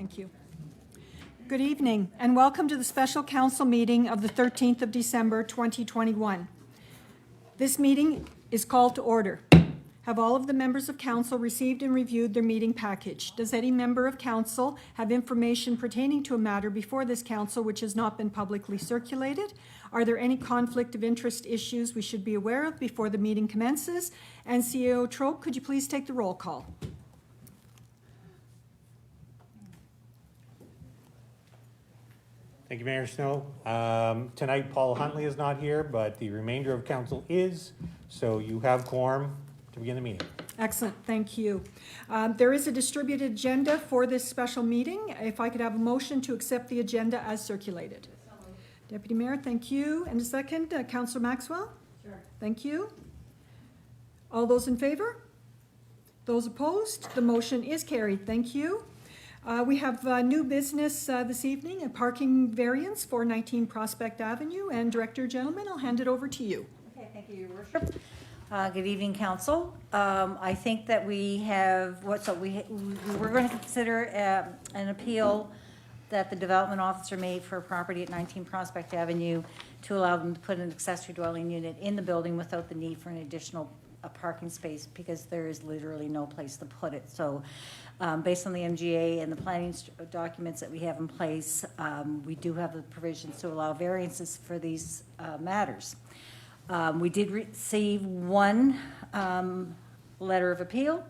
Thank you. Good evening, and welcome to the special council meeting of the 13th of December, 2021. This meeting is called to order. Have all of the members of council received and reviewed their meeting package? Does any member of council have information pertaining to a matter before this council which has not been publicly circulated? Are there any conflict of interest issues we should be aware of before the meeting commences? And CAO Troke, could you please take the roll call? Thank you, Mayor Snow. Tonight, Paul Huntley is not here, but the remainder of council is, so you have quorum to begin the meeting. Excellent, thank you. There is a distributed agenda for this special meeting. If I could have a motion to accept the agenda as circulated. Deputy Mayor, thank you. And a second, Councillor Maxwell? Sure. Thank you. All those in favor? Those opposed? The motion is carried. Thank you. We have new business this evening, a parking variance for 19 Prospect Avenue. And Director, gentlemen, I'll hand it over to you. Okay, thank you, Your Worship. Good evening, Council. I think that we have, we're going to consider an appeal that the development officer made for a property at 19 Prospect Avenue to allow them to put an accessory dwelling unit in the building without the need for an additional parking space because there is literally no place to put it. So based on the MGA and the planning documents that we have in place, we do have the provisions to allow variances for these matters. We did receive one letter of appeal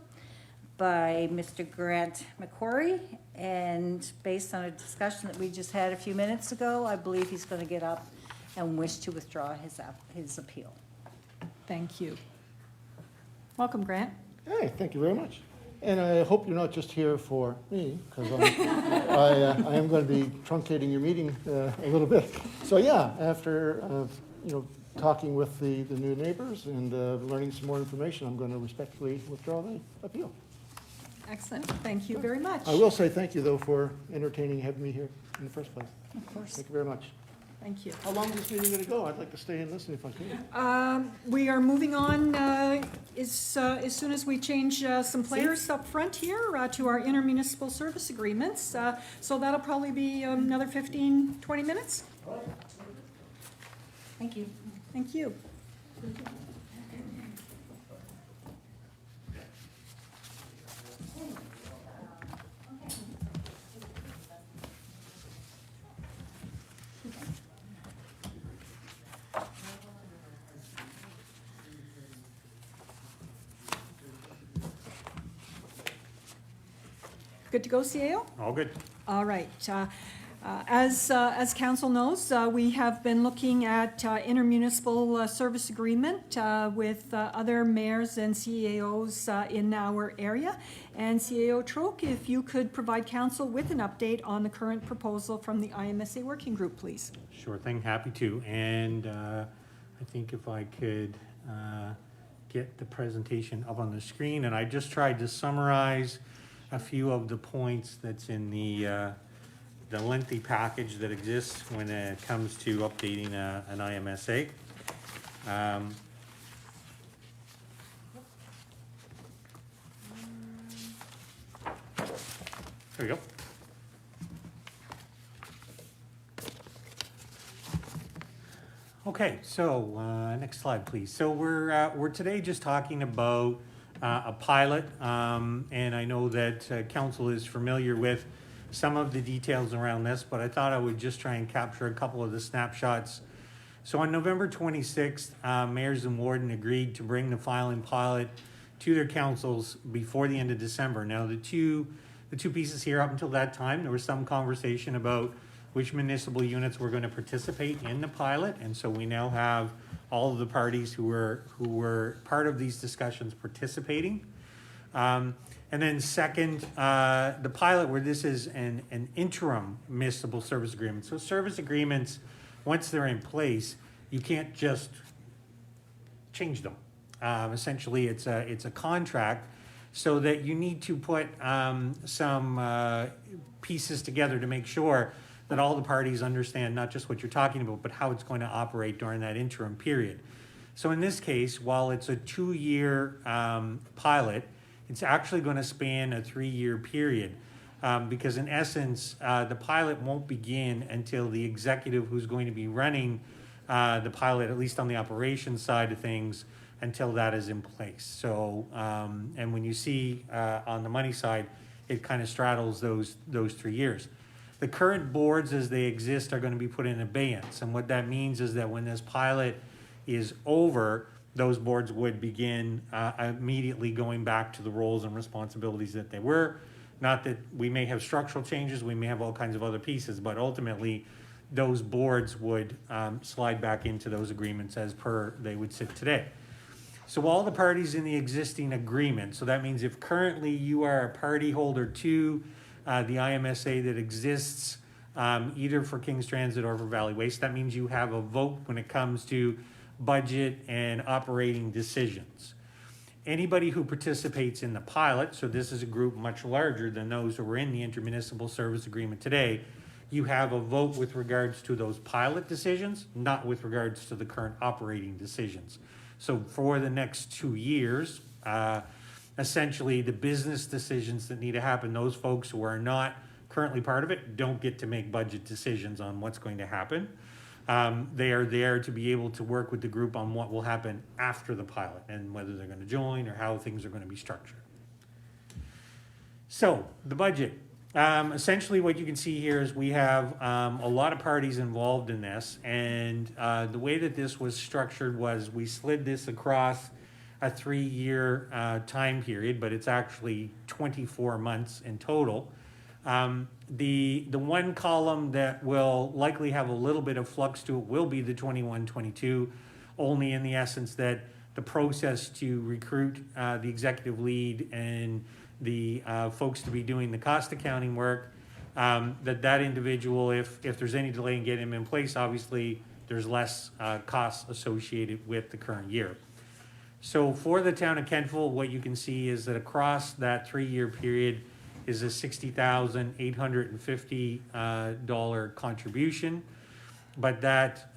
by Mr. Grant McQuarrie, and based on a discussion that we just had a few minutes ago, I believe he's going to get up and wish to withdraw his appeal. Thank you. Welcome, Grant. Hey, thank you very much. And I hope you're not just here for me, because I am going to be truncating your meeting a little bit. So yeah, after talking with the new neighbors and learning some more information, I'm going to respectfully withdraw the appeal. Excellent. Thank you very much. I will say thank you, though, for entertaining having me here in the first place. Of course. Thank you very much. Thank you. How long is this meeting going to go? I'd like to stay and listen if I can. We are moving on as soon as we change some players up front here to our intermunicipal service agreements. So that'll probably be another 15, 20 minutes. Thank you. Thank you. Good to go, CAO? All good. All right. As council knows, we have been looking at intermunicipal service agreement with other mayors and CAOs in our area. And CAO Troke, if you could provide council with an update on the current proposal from the IMSA working group, please. Sure thing, happy to. And I think if I could get the presentation up on the screen, and I just tried to summarize a few of the points that's in the lengthy package that exists when it comes to updating an IMSA. There we go. Okay, so next slide, please. So we're today just talking about a pilot, and I know that council is familiar with some of the details around this, but I thought I would just try and capture a couple of the snapshots. So on November 26th, mayors and warden agreed to bring the filing pilot to their councils before the end of December. Now the two pieces here, up until that time, there was some conversation about which municipal units were going to participate in the pilot, and so we now have all of the parties who were part of these discussions participating. And then second, the pilot, where this is an interim municipal service agreement. So service agreements, once they're in place, you can't just change them. Essentially, it's a contract, so that you need to put some pieces together to make sure that all the parties understand not just what you're talking about, but how it's going to operate during that interim period. So in this case, while it's a 2-year pilot, it's actually going to span a 3-year period. because in essence, the pilot won't begin until the executive who's going to be running the pilot, at least on the operations side of things, until that is in place. So, and when you see on the money side, it kind of straddles those 3 years. The current boards as they exist are going to be put in abeyance. And what that means is that when this pilot is over, those boards would begin immediately going back to the roles and responsibilities that they were. Not that we may have structural changes, we may have all kinds of other pieces, but ultimately those boards would slide back into those agreements as per they would sit today. So all the parties in the existing agreement, so that means if currently you are a party holder to the IMSA that exists either for King's Transit or for Valley Waste, that means you have a vote when it comes to budget and operating decisions. Anybody who participates in the pilot, so this is a group much larger than those who are in the intermunicipal service agreement today, you have a vote with regards to those pilot decisions, not with regards to the current operating decisions. So for the next 2 years, essentially the business decisions that need to happen, those folks who are not currently part of it don't get to make budget decisions on what's going to happen. They are there to be able to work with the group on what will happen after the pilot and whether they're going to join or how things are going to be structured. So the budget. Essentially what you can see here is we have a lot of parties involved in this, and the way that this was structured was we slid this across a 3-year time period, but it's actually 24 months in total. The one column that will likely have a little bit of flux to it will be the 21-22, only in the essence that the process to recruit the executive lead and the folks to be doing the cost accounting work, that individual, if there's any delay in getting him in place, obviously there's less costs associated with the current year. So for the town of Kentville, what you can see is that across that 3-year period is a $60,850 contribution. But that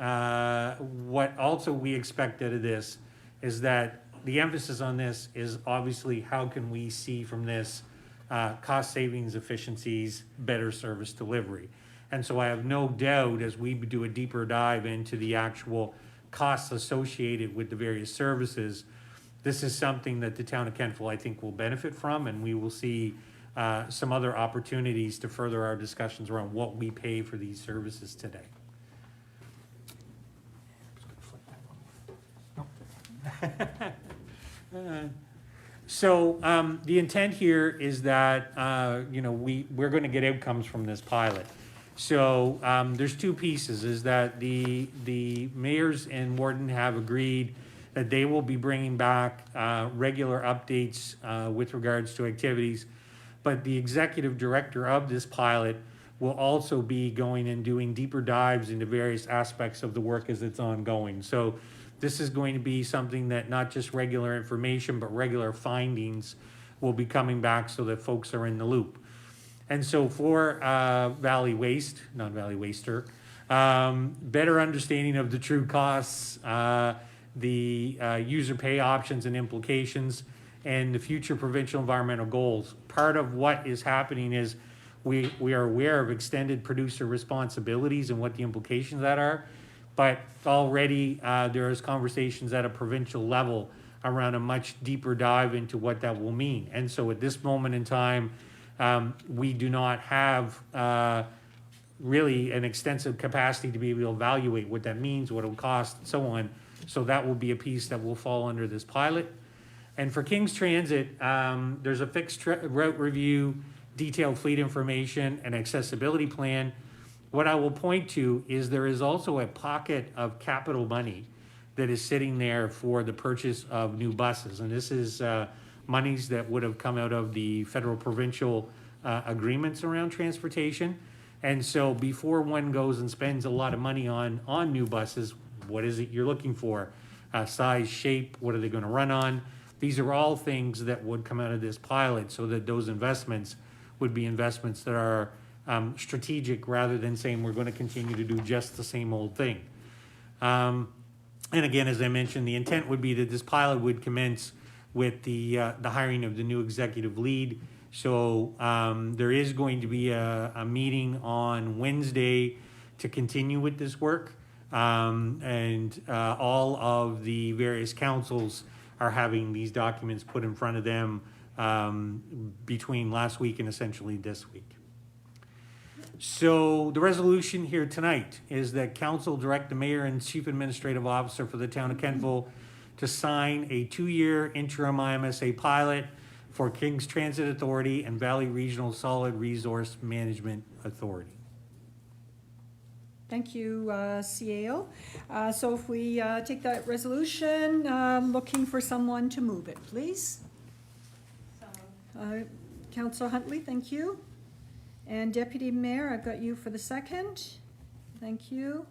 what also we expect out of this is that the emphasis on this is obviously how can we see from this cost savings, efficiencies, better service delivery. And so I have no doubt as we do a deeper dive into the actual costs associated with the various services, this is something that the town of Kentville, I think, will benefit from, and we will see some other opportunities to further our discussions around what we pay for these services today. So the intent here is that we're going to get outcomes from this pilot. So there's two pieces. Is that the mayors and warden have agreed that they will be bringing back regular updates with regards to activities, but the executive director of this pilot will also be going and doing deeper dives into various aspects of the work as it's ongoing. So this is going to be something that not just regular information, but regular findings will be coming back so that folks are in the loop. And so for Valley Waste, not Valley Waster, better understanding of the true costs, the user pay options and implications, and the future provincial environmental goals. Part of what is happening is we are aware of extended producer responsibilities and what the implications of that are, but already there is conversations at a provincial level around a much deeper dive into what that will mean. And so at this moment in time, we do not have really an extensive capacity to be able to evaluate what that means, what it will cost, and so on. So that will be a piece that will fall under this pilot. And for King's Transit, there's a fixed route review, detailed fleet information, and accessibility plan. What I will point to is there is also a pocket of capital money that is sitting there for the purchase of new buses. And this is monies that would have come out of the federal provincial agreements around transportation. And so before one goes and spends a lot of money on new buses, what is it you're looking for? Size, shape, what are they going to run on? These are all things that would come out of this pilot so that those investments would be investments that are strategic rather than saying we're going to continue to do just the same old thing. And again, as I mentioned, the intent would be that this pilot would commence with the hiring of the new executive lead So there is going to be a meeting on Wednesday to continue with this work. And all of the various councils are having these documents put in front of them between last week and essentially this week. So the resolution here tonight is that council direct the mayor and chief administrative officer for the town of Kentville to sign a 2-year interim IMSA pilot for King's Transit Authority and Valley Regional Solid Resource Management Authority. Thank you, CAO. So if we take that resolution, looking for someone to move it, please. Councillor Huntley, thank you. And Deputy Mayor, I've got you for the second. Thank you.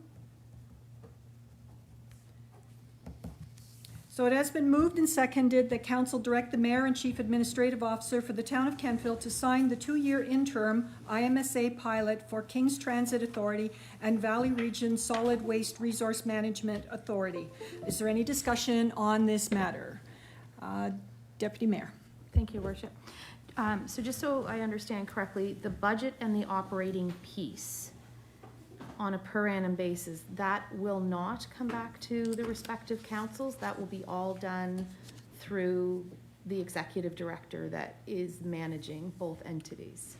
So it has been moved and seconded that council direct the mayor and chief administrative officer for the town of Kentville to sign the 2-year interim IMSA pilot for King's Transit Authority and Valley Region Solid Waste Resource Management Authority. Is there any discussion on this matter? Deputy Mayor. Thank you, Worship. So just so I understand correctly, the budget and the operating piece on a per annum basis, that will not come back to the respective councils. That will be all done through the executive director that is managing both entities.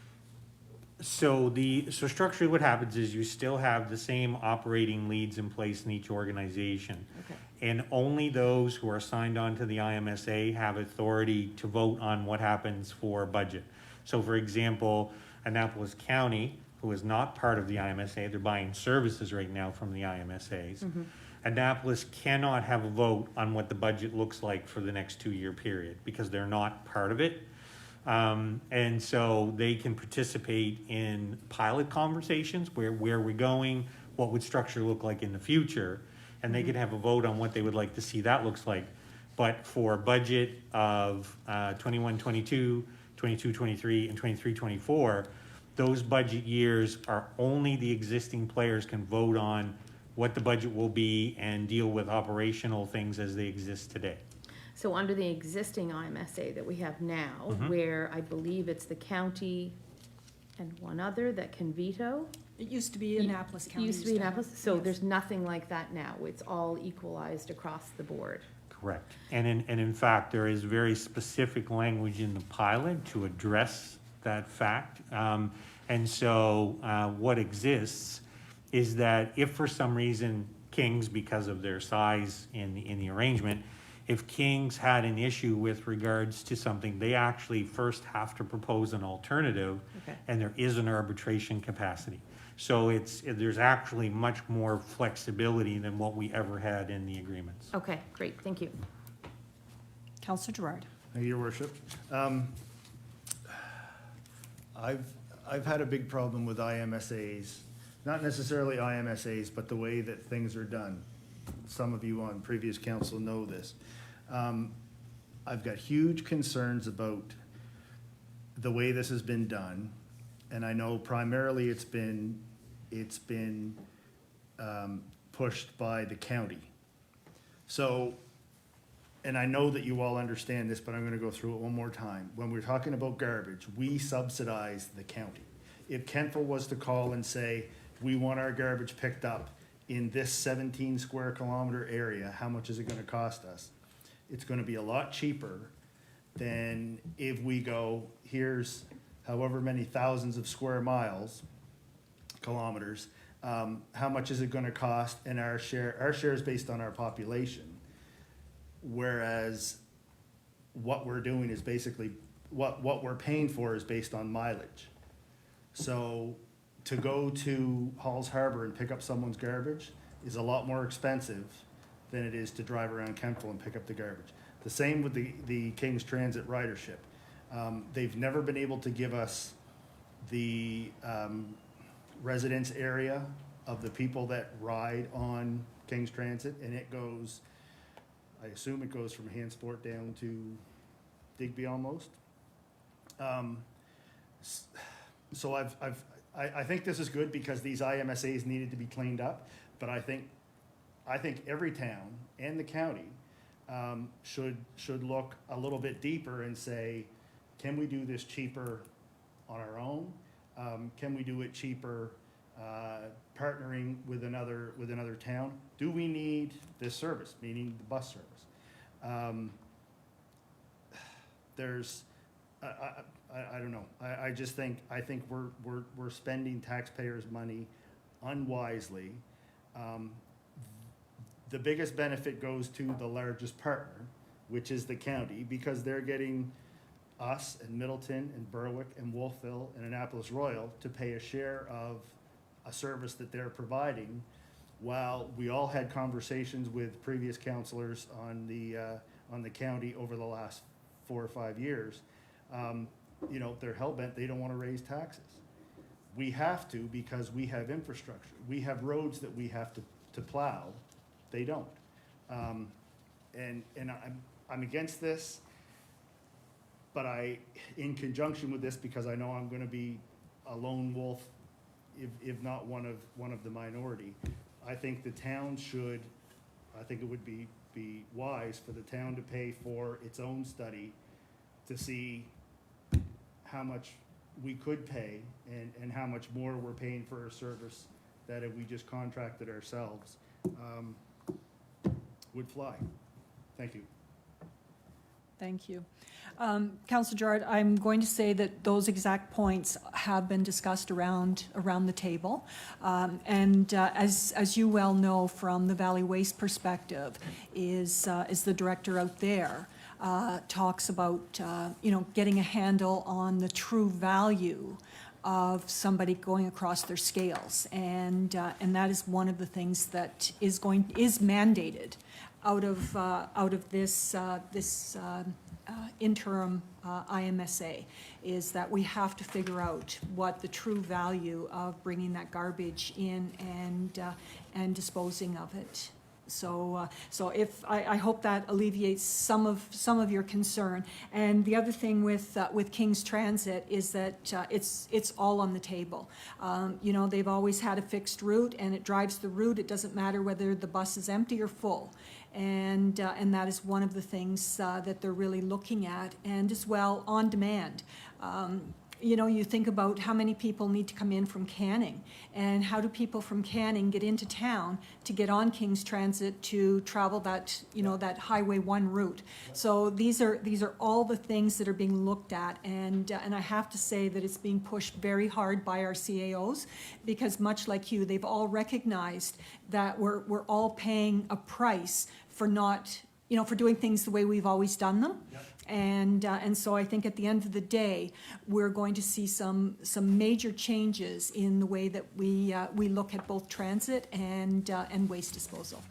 So structurally what happens is you still have the same operating leads in place in each organization. Okay. And only those who are signed on to the IMSA have authority to vote on what happens for budget. So for example, Annapolis County, who is not part of the IMSA, they're buying services right now from the IMSAs. Mm-hmm. Annapolis cannot have a vote on what the budget looks like for the next 2-year period because they're not part of it. And so they can participate in pilot conversations where we're going, what would structure look like in the future, and they can have a vote on what they would like to see that looks like. But for budget of 21-22, 22-23, and 23-24, those budget years are only the existing players can vote on what the budget will be and deal with operational things as they exist today. So under the existing IMSA that we have now, where I believe it's the county and one other that can veto? It used to be Annapolis County. Used to be Annapolis, so yes. there's nothing like that now. It's all equalized across the board. Correct. And in fact, there is very specific language in the pilot to address that fact. And so what exists is that if for some reason Kings, because of their size in the arrangement, if Kings had an issue with regards to something, they actually first have to propose an alternative, Okay. and there is an arbitration capacity. So there's actually much more flexibility than what we ever had in the agreements. Okay, great, thank you. Councillor Gerard. Your Worship. I've had a big problem with IMSAs, not necessarily IMSAs, but the way that things are done. Some of you on previous council know this. I've got huge concerns about the way this has been done, and I know primarily it's been pushed by the county. So, and I know that you all understand this, but I'm gonna go through it one more time. When we're talking about garbage, we subsidize the county. If Kentville was to call and say, we want our garbage picked up in this 17 square kilometer area, how much is it gonna cost us? It's gonna be a lot cheaper than if we go, here's however many thousands of square kilometers, how much is it gonna cost? And our share is based on our population. Whereas what we're doing is basically, what we're paying for is based on mileage. So to go to Halls Harbor and pick up someone's garbage is a lot more expensive than it is to drive around Kentville and pick up the garbage. The same with the King's Transit ridership. They've never been able to give us the residence area of the people that ride on King's Transit, and it goes, I assume it goes from Hansport down to Digby almost. So I think this is good because these IMSAs needed to be cleaned up, but I think every town and the county should look a little bit deeper and say, can we do this cheaper on our own? Can we do it cheaper partnering with another town? Do we need this service, meaning the bus service? I don't know. I just think, we're spending taxpayers' money unwisely. The biggest benefit goes to the largest partner, which is the county, because they're getting us and Middleton and Berwick and Wolfville and Annapolis Royal to pay a share of a service that they're providing, while we all had conversations with previous councilors on the county over the last 4 or 5 years. You know, they're hell-bent, they don't want to raise taxes. We have to, because we have infrastructure. We have roads that we have to plow. They don't. And I'm against this, but in conjunction with this, because I know I'm gonna be a lone wolf, if not one of the minority, I think the town should, I think it would be wise for the town to pay for its own study to see how much we could pay and how much more we're paying for a service that if we just contracted ourselves, would fly. Thank you. Thank you. Councillor Gerard, I'm going to say that those exact points have been discussed around the table. As you well know from the Valley Waste perspective, is the director out there talks about, getting a handle on the true value of somebody going across their scales. And that is one of the things that is mandated out of this interim IMSA, is that we have to figure out what the true value of bringing that garbage in and disposing of it. So if I hope that alleviates some of your concern. And the other thing with King's Transit is that it's all on the table. They've always had a fixed route, and it drives the route. It doesn't matter whether the bus is empty or full. And that is one of the things that they're really looking at, and as well on demand. You think about how many people need to come in from Canning, and how do people from Canning get into town to get on King's Transit to travel that, that Highway 1 route. So these are all the things that are being looked at, and I have to say that it's being pushed very hard by our CAOs, because much like you, they've all recognized that we're all paying a price for not, for doing things the way we've always done them. Yep. And so I think at the end of the day, we're going to see some major changes in the way that we look at both transit and waste disposal.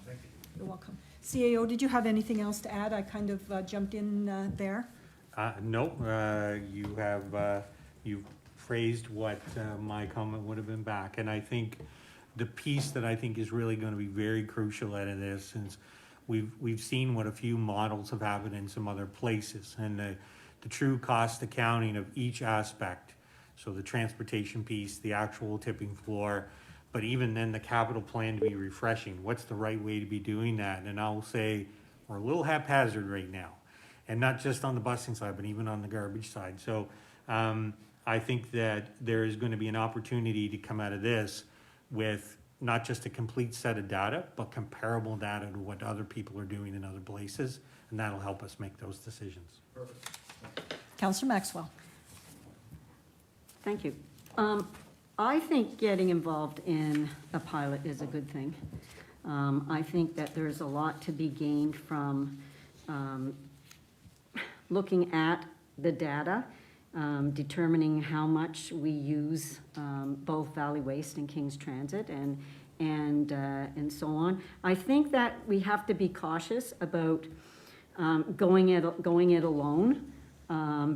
Thank you. You're welcome. CAO, did you have anything else to add? I kind of jumped in there. No, you've phrased what my comment would have been back, and I think the piece that I think is really going to be very crucial out of this, since we've seen what a few models have happened in some other places, and the true cost accounting of each aspect. So the transportation piece, the actual tipping floor, but even then the capital plan to be refreshing. What's the right way to be doing that? And I'll say we're a little haphazard right now, and not just on the busing side, but even on the garbage side. So I think that there is going to be an opportunity to come out of this with not just a complete set of data, but comparable data to what other people are doing in other places, and that'll help us make those decisions. Perfect. Councillor Maxwell. Thank you. I think getting involved in a pilot is a good thing. I think that there's a lot to be gained from looking at the data, determining how much we use both Valley Waste and King's Transit and so on. I think that we have to be cautious about going it alone,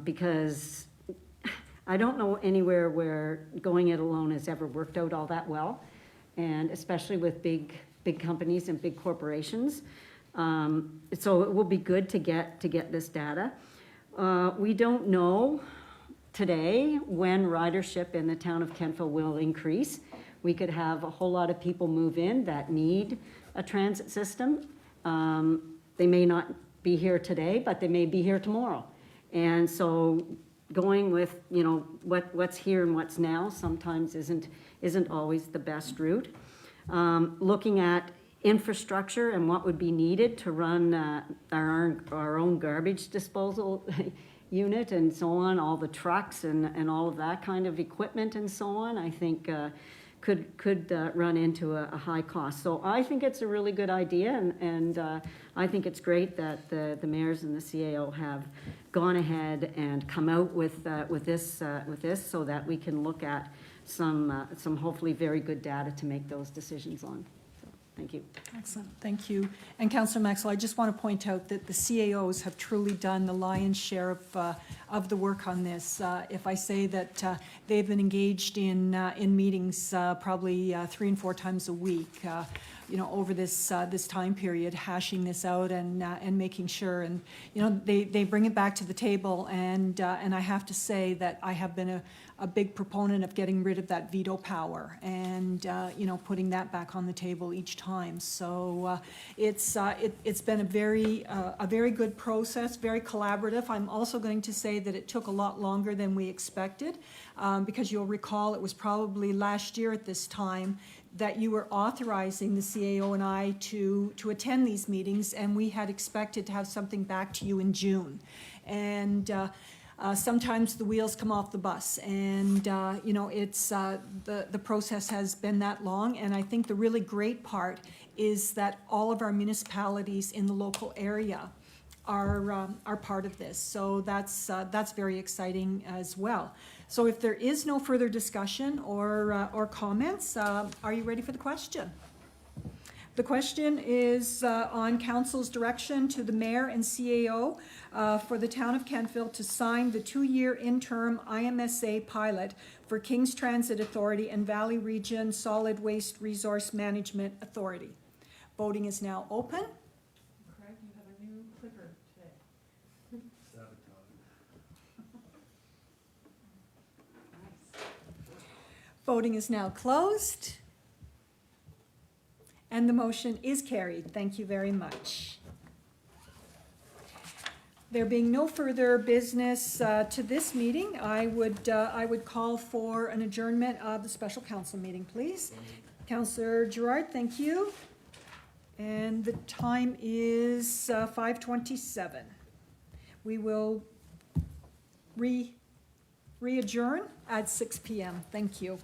because I don't know anywhere where going it alone has ever worked out all that well, and especially with big companies and big corporations. So it will be good to get this data. We don't know today when ridership in the town of Kentville will increase. We could have a whole lot of people move in that need a transit system. They may not be here today, but they may be here tomorrow. And so going with, you know, what's here and what's now sometimes isn't always the best route. Looking at infrastructure and what would be needed to run our own garbage disposal unit and so on, all the trucks and all of that kind of equipment and so on, I think could run into a high cost. So I think it's a really good idea, and I think it's great that the mayors and the CAO have gone ahead and come out with this so that we can look at some hopefully very good data to make those decisions on. So, thank you. Excellent, thank you. And Councillor Maxwell, I just want to point out that the CAOs have truly done the lion's share of the work on this. If I say that they've been engaged in meetings probably 3 and 4 times a week, you know, over this time period, hashing this out and making sure, and you know, they bring it back to the table, and I have to say that I have been a big proponent of getting rid of that veto power and you know, putting that back on the table each time. So it's been a very good process, very collaborative. I'm also going to say that it took a lot longer than we expected, because you'll recall it was probably last year at this time that you were authorizing the CAO and I to attend these meetings, and we had expected to have something back to you in June. And sometimes the wheels come off the bus, and you know, it's the process has been that long. And I think the really great part is that all of our municipalities in the local area are part of this. So that's very exciting as well. So if there is no further discussion or comments, are you ready for the question? The question is on council's direction to the mayor and CAO for the town of Kentville to sign the 2-year interim IMSA pilot for King's Transit Authority and Valley Region Solid Waste Resource Management Authority. Voting is now open. Craig, you have a new clicker today. Voting is now closed. And the motion is carried. Thank you very much. There being no further business to this meeting, I would call for an adjournment of the special council meeting, please. Councillor Gerard, thank you. And the time is 5:27. We will re-adjourn at 6 p.m. Thank you.